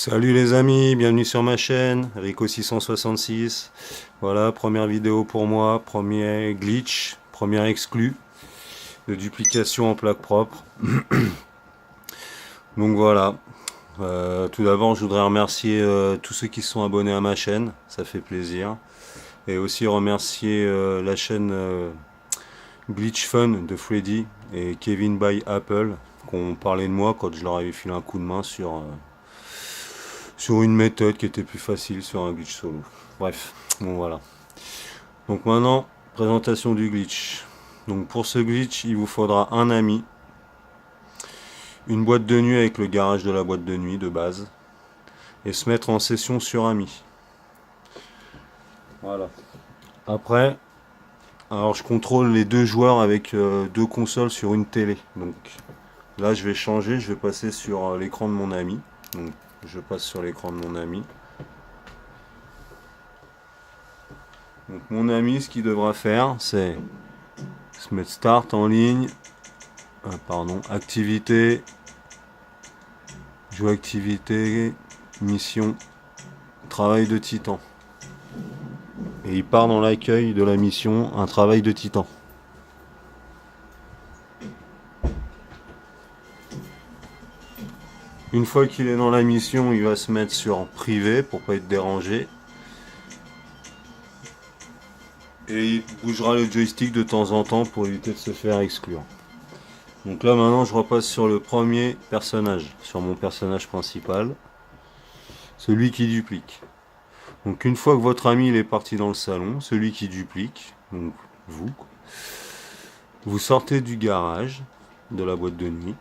Salut les amis, bienvenue sur ma chaîne, Rico666. Voilà, première vidéo pour moi, premier glitch, premier exclu de duplication en plaque propre. Donc voilà, tout d'abord je voudrais remercier tous ceux qui se sont abonnés à ma chaîne, ça fait plaisir. Et aussi remercier la chaîne Glitch Fun de Freddy et Kevin by Apple qui ont parlé de moi quand je leur avais filé un coup de main sur une méthode qui était plus facile sur un glitch solo. Bref, bon voilà. Donc maintenant, présentation du glitch. Donc pour ce glitch, il vous faudra un ami, une boîte de nuit avec le garage de la boîte de nuit de base, et se mettre en session sur ami. Voilà. Après, alors je contrôle les deux joueurs avec deux consoles sur une télé. Donc là je vais changer, je vais passer sur l'écran de mon ami. Donc je passe sur l'écran de mon ami. Donc mon ami, ce qu'il devra faire, c'est se mettre start en ligne, activité, jouer activité, mission, travail de titan. Et il part dans l'accueil de la mission, un travail de titan. Une fois qu'il est dans la mission, il va se mettre sur privé pour pas être dérangé. Et il bougera le joystick de temps en temps pour éviter de se faire exclure. Donc là maintenant je repasse sur le premier personnage, sur mon personnage principal, celui qui duplique. Donc une fois que votre ami il est parti dans le salon, celui qui duplique, donc vous sortez du garage de la boîte de nuit.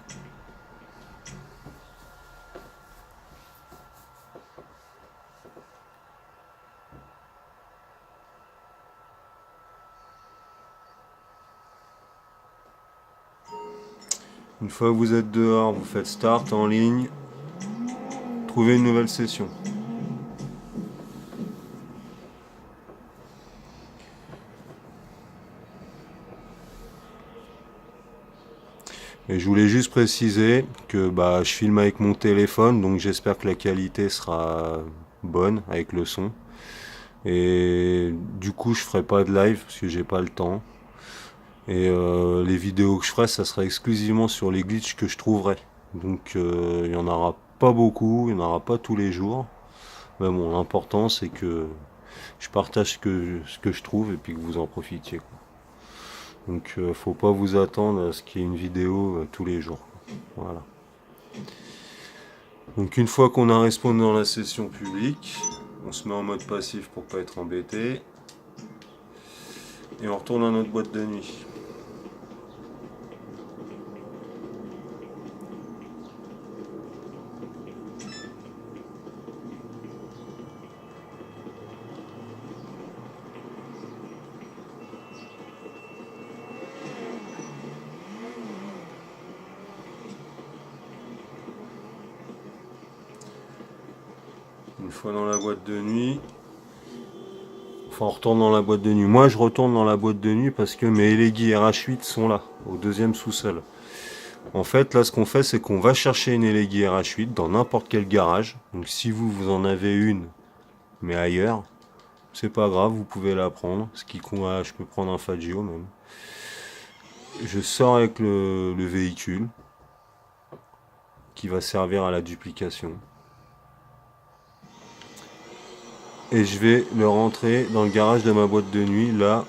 Une fois que vous êtes dehors, vous faites start en ligne, trouvez une nouvelle session. Et je voulais juste préciser que je filme avec mon téléphone, donc j'espère que la qualité sera bonne avec le son. Et du coup je ferai pas de live parce que j'ai pas le temps. Et les vidéos que je ferai, ça sera exclusivement sur les glitches que je trouverai. Donc il n'y en aura pas beaucoup, il n'y en aura pas tous les jours. Mais bon, l'important c'est que je partage ce que je trouve et puis que vous en profitiez, quoi. Donc faut pas vous attendre à ce qu'il y ait une vidéo tous les jours. Voilà. Donc une fois qu'on a respawn dans la session publique, on se met en mode passif pour pas être embêté. Et on retourne à notre boîte de nuit. Une fois dans la boîte de nuit, enfin on retourne dans la boîte de nuit. Moi je retourne dans la boîte de nuit parce que mes Eleggy RH8 sont là, au deuxième sous-sol. En fait là ce qu'on fait c'est qu'on va chercher une Eleggy RH8 dans n'importe quel garage. Donc si vous en avez une, mais ailleurs, c'est pas grave, vous pouvez la prendre. Ce qui compte, je peux prendre un Fagio même. Je sors avec le véhicule qui va servir à la duplication. Et je vais le rentrer dans le garage de ma boîte de nuit, là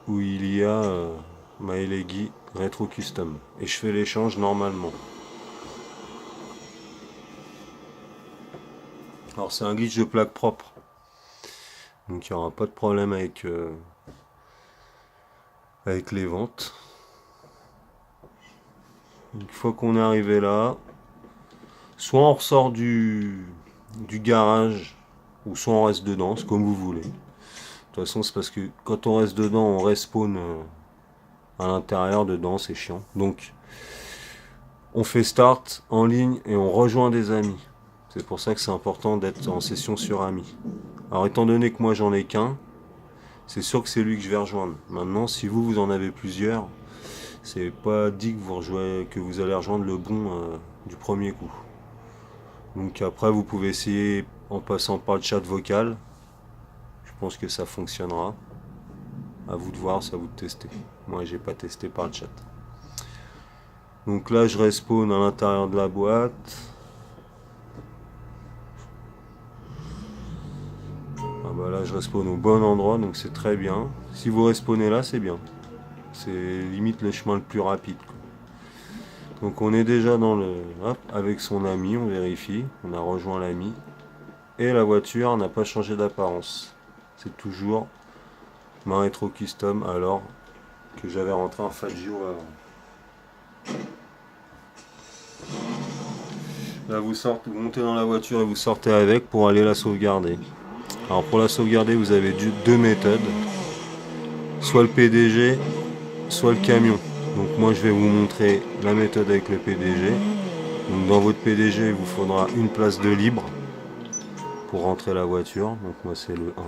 où il y a ma Eleggy Retro Custom. Et je fais l'échange normalement. Alors c'est un glitch de plaque propre. Donc il n'y aura pas de problème avec les ventes. Une fois qu'on est arrivé là, soit on ressort du garage, ou soit on reste dedans, c'est comme vous voulez. De toute façon c'est parce que quand on reste dedans, on respawn à l'intérieur, dedans, c'est chiant. Donc on fait start en ligne et on rejoint des amis. C'est pour ça que c'est important d'être en session sur amis. Alors étant donné que moi j'en ai qu'un, c'est sûr que c'est lui que je vais rejoindre. Maintenant si vous en avez plusieurs, c'est pas dit que vous allez rejoindre le bon du premier coup. Donc après vous pouvez essayer en passant par le chat vocal. Je pense que ça fonctionnera. À vous de voir, c'est à vous de tester. Moi j'ai pas testé par le chat. Donc là je respawn à l'intérieur de la boîte. Ah bah là je respawn au bon endroit, donc c'est très bien. Si vous respawnez là, c'est bien. C'est limite le chemin le plus rapide, quoi. Donc on est déjà dans le... Hop, avec son ami, on vérifie. On a rejoint l'ami. Et la voiture n'a pas changé d'apparence. C'est toujours ma rétro custom alors que j'avais rentré un Fagio avant. Là vous sortez, vous montez dans la voiture et vous sortez avec pour aller la sauvegarder. Alors pour la sauvegarder vous avez deux méthodes. Soit le PDG, soit le camion. Donc moi je vais vous montrer la méthode avec le PDG. Donc dans votre PDG il vous faudra une place de libre pour rentrer la voiture. Donc moi c'est le 1.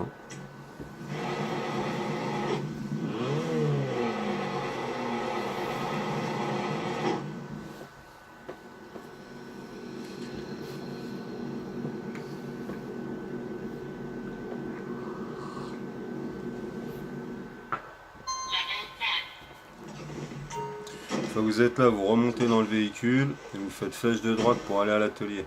Enfin, vous êtes là, vous remontez dans le véhicule et vous faites flèche de droite pour aller à l'atelier.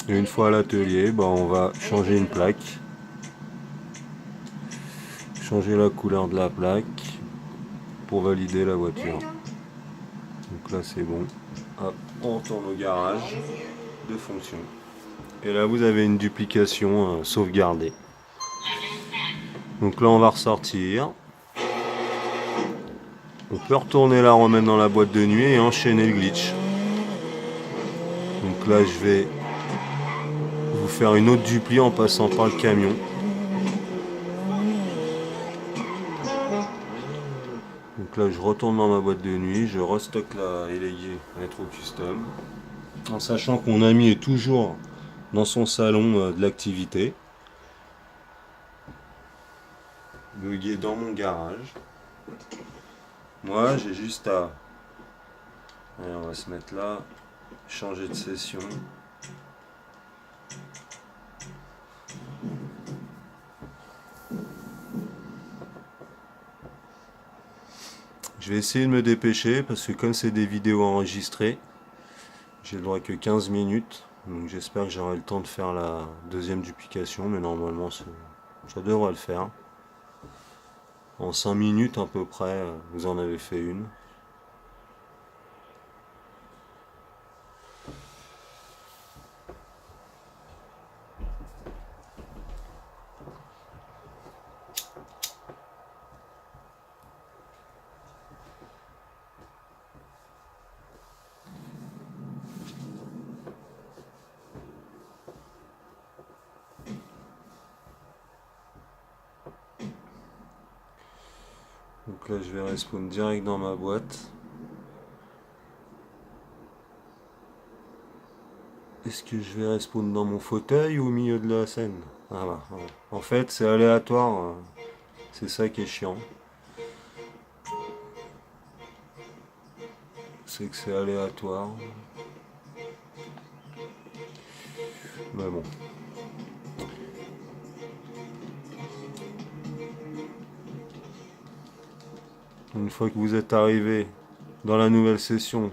Et une fois à l'atelier, bah, on va changer une plaque. Changer la couleur de la plaque pour valider la voiture. Donc là c'est bon. Hop, on retourne au garage de fonction. Et là vous avez une duplication sauvegardée. Donc là on va ressortir. On peut retourner la remettre dans la boîte de nuit et enchaîner le glitch. Donc là je vais vous faire une autre dupli en passant par le camion. Donc là je retourne dans ma boîte de nuit, je restocke la LG Retro Custom. En sachant que mon ami est toujours dans son salon de l'activité. Il est dans mon garage. Moi j'ai juste à... Allez, on va se mettre là, changer de session. Je vais essayer de me dépêcher parce que comme c'est des vidéos enregistrées, j'ai le droit que 15 minutes. Donc j'espère que j'aurai le temps de faire la deuxième duplication, mais normalement ça devrait le faire. En 5 minutes à peu près, vous en avez fait une. Donc là je vais respawn direct dans ma boîte. Est-ce que je vais respawn dans mon fauteuil ou au milieu de la scène? Ah bah, voilà. En fait c'est aléatoire, c'est ça qui est chiant. C'est que c'est aléatoire. Mais bon. Une fois que vous êtes arrivé dans la nouvelle session,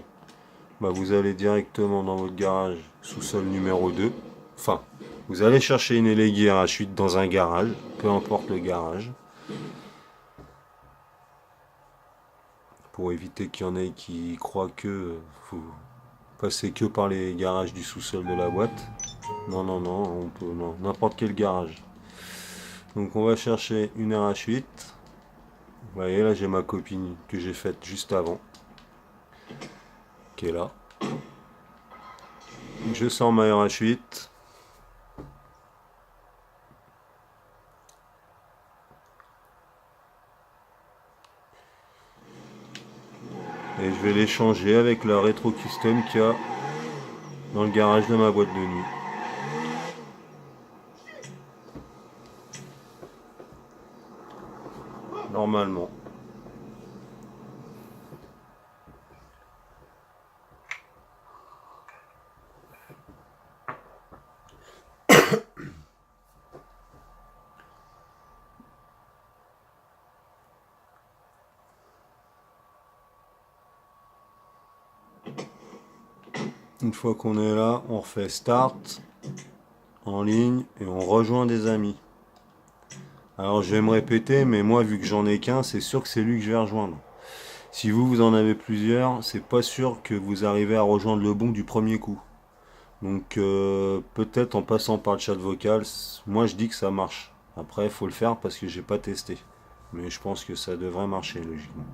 bah vous allez directement dans votre garage sous-sol numéro 2. Enfin, vous allez chercher une LG RH8 dans un garage, peu importe le garage. Pour éviter qu'il y en ait qui croient que faut passer que par les garages du sous-sol de la boîte. Non, non, non, on peut, non, n'importe quel garage. Donc on va chercher une RH8. Vous voyez là j'ai ma copine que j'ai faite juste avant. Qui est là. Je sors ma RH8. Et je vais l'échanger avec la rétro custom qu'il y a dans le garage de ma boîte de nuit. normalement. Une fois qu'on est là, on refait Start en ligne et on rejoint des amis. Alors je vais me répéter, mais moi vu que j'en ai qu'un, c'est sûr que c'est lui que je vais rejoindre. Si vous en avez plusieurs, c'est pas sûr que vous arrivez à rejoindre le bon du premier coup. Donc peut-être en passant par le chat vocal, moi je dis que ça marche. Après, il faut le faire parce que j'ai pas testé. Mais je pense que ça devrait marcher logiquement.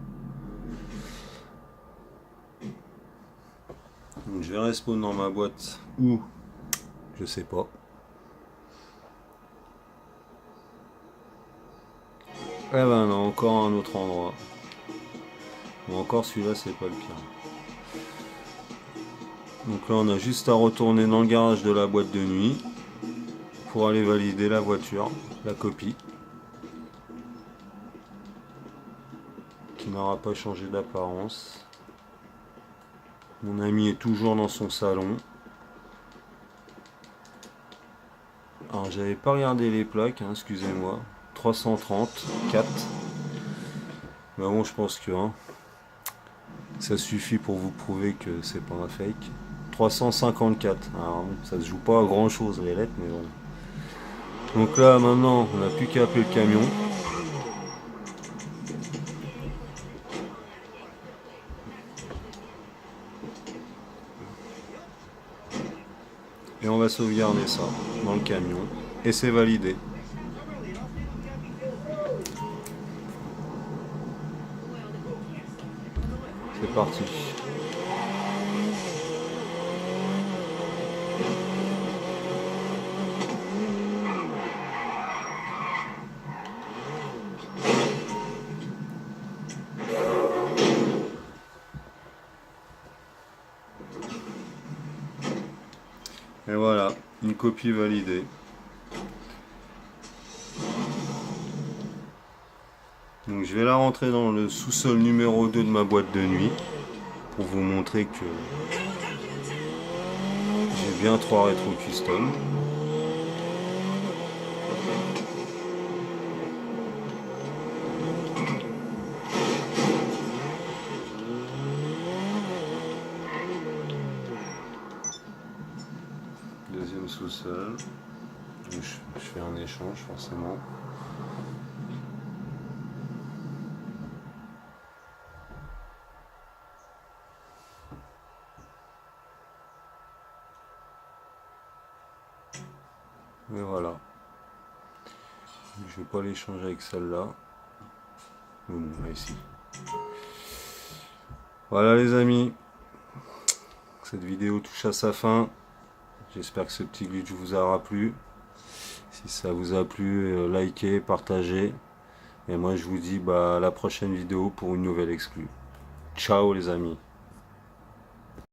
Donc je vais respawn dans ma boîte ou je sais pas. Eh ben non, encore un autre endroit. Bon, encore celui-là, c'est pas le pire. Donc là, on a juste à retourner dans le garage de la boîte de nuit pour aller valider la voiture, la copie, qui n'aura pas changé d'apparence. Mon ami est toujours dans son salon. Alors, j'avais pas regardé les plaques, hein, excusez-moi. 330, 4. Mais bon, je pense que ça suffit pour vous prouver que c'est pas un fake. 354. Alors, ça se joue pas à grand chose les lettres, mais bon. Donc là, maintenant, on n'a plus qu'à appeler le camion. Et on va sauvegarder ça dans le camion. Et c'est validé. C'est parti. Et voilà, une copie validée. Donc je vais la rentrer dans le sous-sol numéro 2 de ma boîte de nuit pour vous montrer que j'ai bien 3 rétro custom. Deuxième sous-sol. Je fais un échange forcément. Et voilà. Je vais pas l'échanger avec celle-là. Bon, là ici. Voilà les amis. Cette vidéo touche à sa fin. J'espère que ce petit glitch vous aura plu. Si ça vous a plu, likez, partagez. Et moi je vous dis à la prochaine vidéo pour une nouvelle exclue. Ciao les amis.